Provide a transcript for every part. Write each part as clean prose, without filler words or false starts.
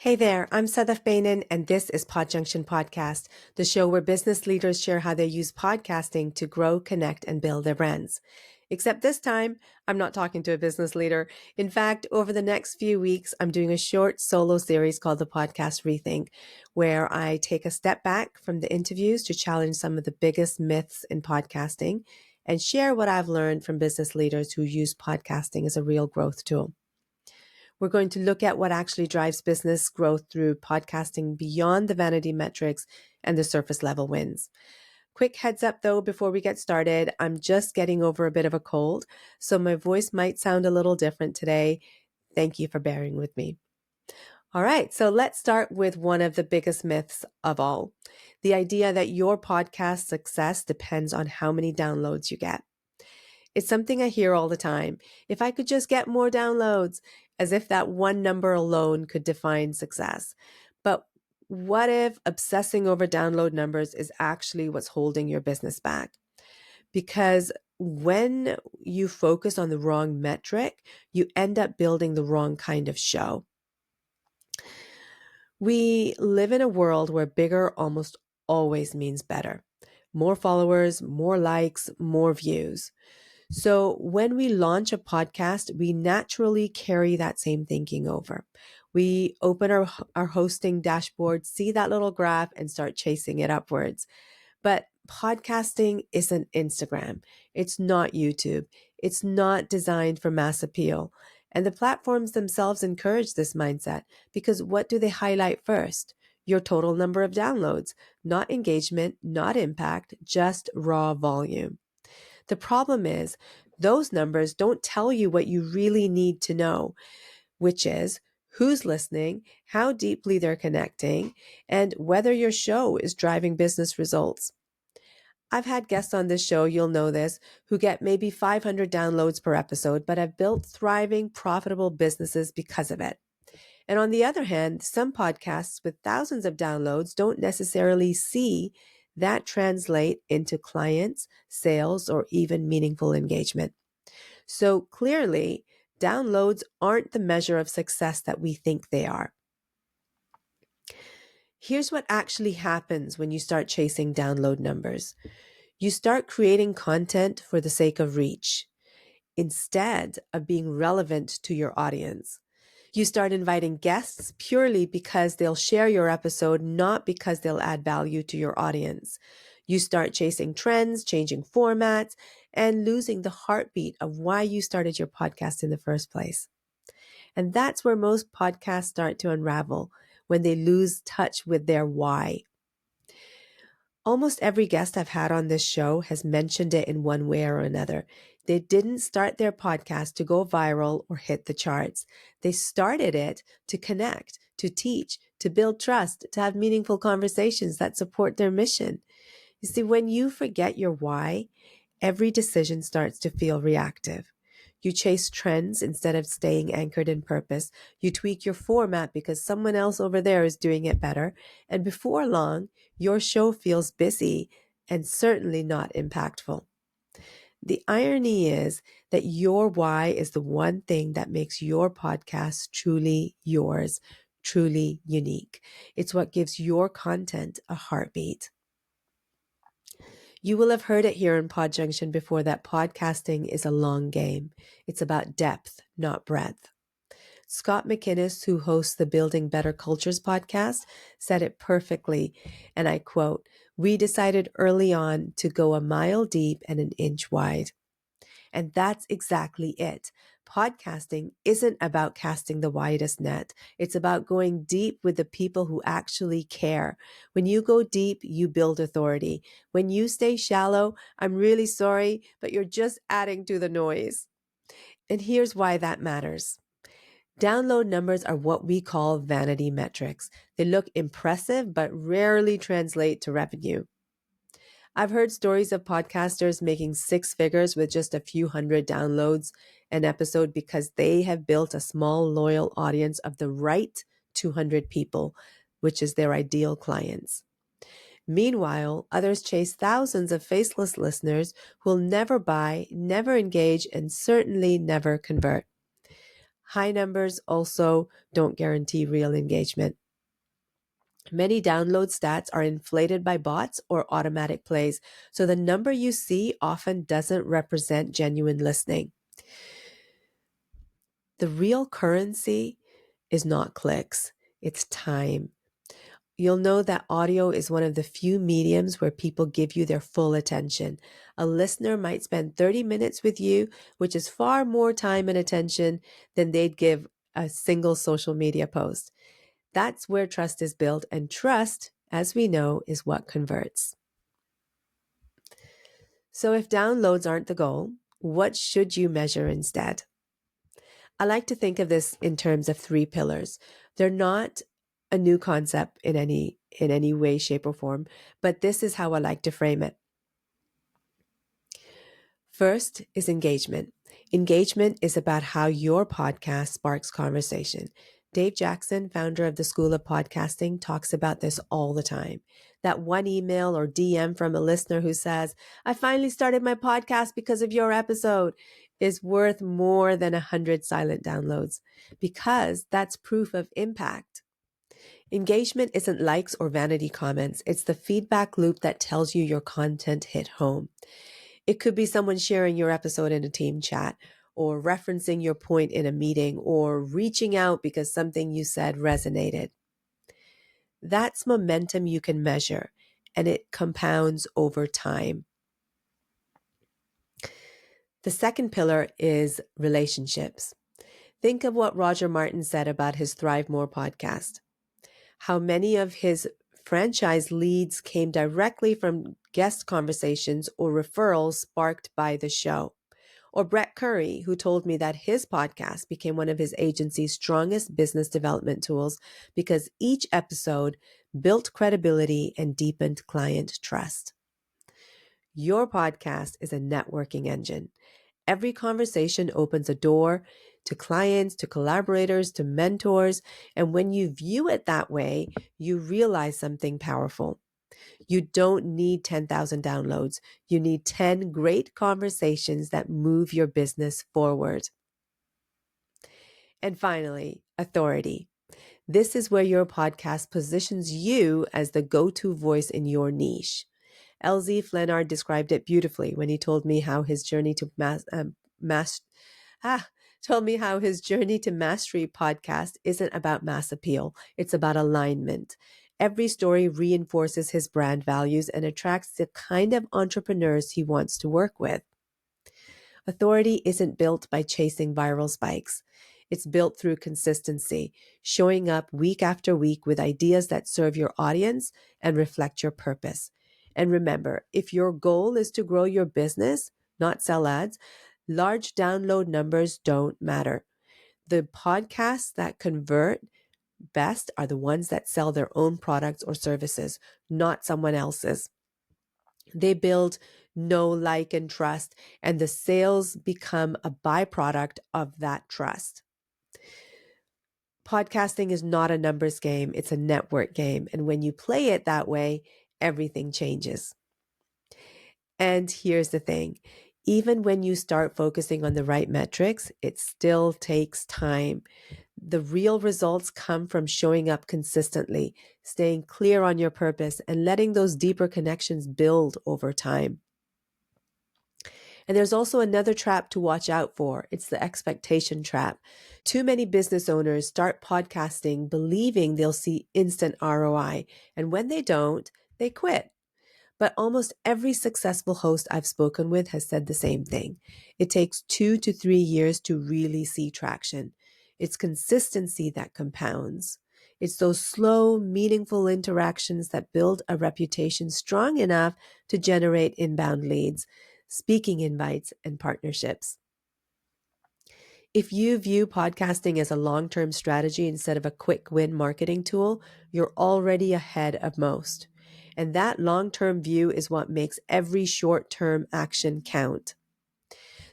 Hey there, I'm Sadaf, and this is Podjunction Podcast, the show where business leaders share how they use podcasting to grow, connect, and build their brands. Except this time, I'm not talking to a business leader. In fact, over the next few weeks, I'm doing a short solo series called the podcast Rethink, where I take a step back from the interviews to challenge some of the biggest myths in podcasting and share what I've learned from business leaders who use podcasting as a real growth tool. We're going to look at what actually drives business growth through podcasting beyond the vanity metrics and the surface level wins. Quick heads up though, before we get started, I'm just getting over a bit of a cold, so my voice might sound a little different today. Thank you for bearing with me. All right, so let's start with one of the biggest myths of all, the idea that your podcast success depends on how many downloads you get. It's something I hear all the time. If I could just get more downloads, as if that one number alone could define success. But what if obsessing over download numbers is actually what's holding your business back? Because when you focus on the wrong metric, you end up building the wrong kind of show. We live in a world where bigger almost always means better. More followers, more likes, more views. So when we launch a podcast, we naturally carry that same thinking over. We open our hosting dashboard, see that little graph, and start chasing it upwards. But podcasting isn't Instagram. It's not YouTube. It's not designed for mass appeal. And the platforms themselves encourage this mindset because what do they highlight first? Your total number of downloads, not engagement, not impact, just raw volume. The problem is those numbers don't tell you what you really need to know, which is who's listening, how deeply they're connecting, and whether your show is driving business results. I've had guests on this show, you'll know this, who get maybe 500 downloads per episode, but have built thriving, profitable businesses because of it. And on the other hand, some podcasts with thousands of downloads don't necessarily see that translate into clients, sales, or even meaningful engagement. So clearly, downloads aren't the measure of success that we think they are. Here's what actually happens when you start chasing download numbers. You start creating content for the sake of reach instead of being relevant to your audience. You start inviting guests purely because they'll share your episode, not because they'll add value to your audience. You start chasing trends, changing formats, and losing the heartbeat of why you started your podcast in the first place. And that's where most podcasts start to unravel, when they lose touch with their why. Almost every guest I've had on this show has mentioned it in one way or another. They didn't start their podcast to go viral or hit the charts. They started it to connect, to teach, to build trust, to have meaningful conversations that support their mission. You see, when you forget your why, every decision starts to feel reactive. You chase trends instead of staying anchored in purpose. You tweak your format because someone else over there is doing it better. And before long, your show feels busy and certainly not impactful. The irony is that your why is the one thing that makes your podcast truly yours, truly unique. It's what gives your content a heartbeat. You will have heard it here in Podjunction before that podcasting is a long game. It's about depth, not breadth. Scott McInnes, who hosts the Building Better Cultures podcast, said it perfectly, and I quote, "We decided early on to go a mile deep and an inch wide." And that's exactly it. Podcasting isn't about casting the widest net. It's about going deep with the people who actually care. When you go deep, you build authority. When you stay shallow, I'm really sorry, but you're just adding to the noise. And here's why that matters. Download numbers are what we call vanity metrics. They look impressive, but rarely translate to revenue. I've heard stories of podcasters making six figures with just a few hundred downloads an episode because they have built a small, loyal audience of the right 200 people, which is their ideal clients. Meanwhile, others chase thousands of faceless listeners who will never buy, never engage, and certainly never convert. High numbers also don't guarantee real engagement. Many download stats are inflated by bots or automatic plays, so the number you see often doesn't represent genuine listening. The real currency is not clicks, it's time. You'll know that audio is one of the few mediums where people give you their full attention. A listener might spend 30 minutes with you, which is far more time and attention than they'd give a single social media post. That's where trust is built, and trust, as we know, is what converts. So if downloads aren't the goal, what should you measure instead? I like to think of this in terms of 3 pillars. They're not a new concept in any way, shape, or form, but this is how I like to frame it. First is engagement. Engagement is about how your podcast sparks conversation. Dave Jackson, founder of the School of Podcasting, talks about this all the time. That one email or DM from a listener who says, "I finally started my podcast because of your episode," is worth more than 100 silent downloads, because that's proof of impact. Engagement isn't likes or vanity comments. It's the feedback loop that tells you your content hit home. It could be someone sharing your episode in a team chat, or referencing your point in a meeting, or reaching out because something you said resonated. That's momentum you can measure, and it compounds over time. The second pillar is relationships. Think of what Roger Martin said about his ThriveMore podcast. How many of his franchise leads came directly from guest conversations or referrals sparked by the show. Or Brett Curry, who told me that his podcast became one of his agency's strongest business development tools because each episode built credibility and deepened client trust. Your podcast is a networking engine. Every conversation opens a door to clients, to collaborators, to mentors. And when you view it that way, you realize something powerful. You don't need 10,000 downloads. You need 10 great conversations that move your business forward. And finally, authority. This is where your podcast positions you as the go-to voice in your niche. Elzie Flenard described it beautifully when he told me how his journey to mastery podcast isn't about mass appeal. It's about alignment. Every story reinforces his brand values and attracts the kind of entrepreneurs he wants to work with. Authority isn't built by chasing viral spikes. It's built through consistency, showing up week after week with ideas that serve your audience and reflect your purpose. And remember, if your goal is to grow your business, not sell ads, large download numbers don't matter. The podcasts that convert best are the ones that sell their own products or services, not someone else's. They build know, like, and trust, and the sales become a byproduct of that trust. Podcasting is not a numbers game, it's a network game. And when you play it that way, everything changes. And here's the thing. Even when you start focusing on the right metrics, it still takes time. The real results come from showing up consistently, staying clear on your purpose, and letting those deeper connections build over time. And there's also another trap to watch out for. It's the expectation trap. Too many business owners start podcasting believing they'll see instant ROI. And when they don't, they quit. But almost every successful host I've spoken with has said the same thing. It takes 2 to 3 years to really see traction. It's consistency that compounds. It's those slow, meaningful interactions that build a reputation strong enough to generate inbound leads, speaking invites, and partnerships. If you view podcasting as a long-term strategy instead of a quick win marketing tool, you're already ahead of most. And that long-term view is what makes every short-term action count.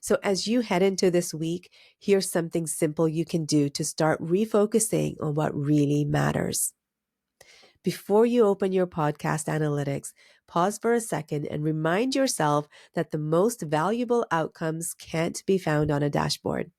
So as you head into this week, here's something simple you can do to start refocusing on what really matters. Before you open your podcast analytics, pause for a second and remind yourself that the most valuable outcomes can't be found on a dashboard.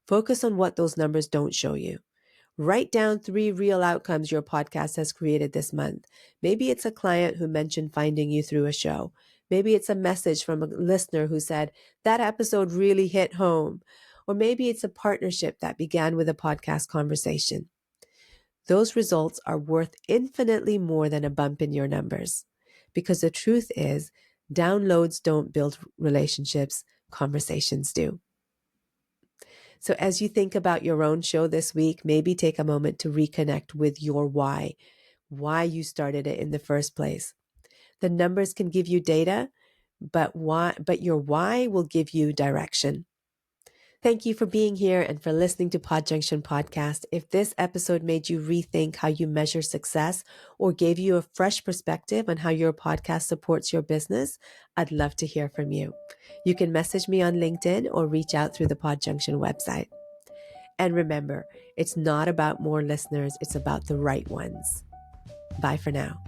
Focus on what those numbers don't show you. Write down 3 real outcomes your podcast has created this month. Maybe it's a client who mentioned finding you through a show. Maybe it's a message from a listener who said, that episode really hit home. Or maybe it's a partnership that began with a podcast conversation. Those results are worth infinitely more than a bump in your numbers. Because the truth is, downloads don't build relationships, conversations do. So as you think about your own show this week, maybe take a moment to reconnect with your why you started it in the first place. The numbers can give you data, but your why will give you direction. Thank you for being here and for listening to Podjunction podcast. If this episode made you rethink how you measure success or gave you a fresh perspective on how your podcast supports your business, I'd love to hear from you. You can message me on LinkedIn or reach out through the Podjunction website. And remember, it's not about more listeners, it's about the right ones. Bye for now.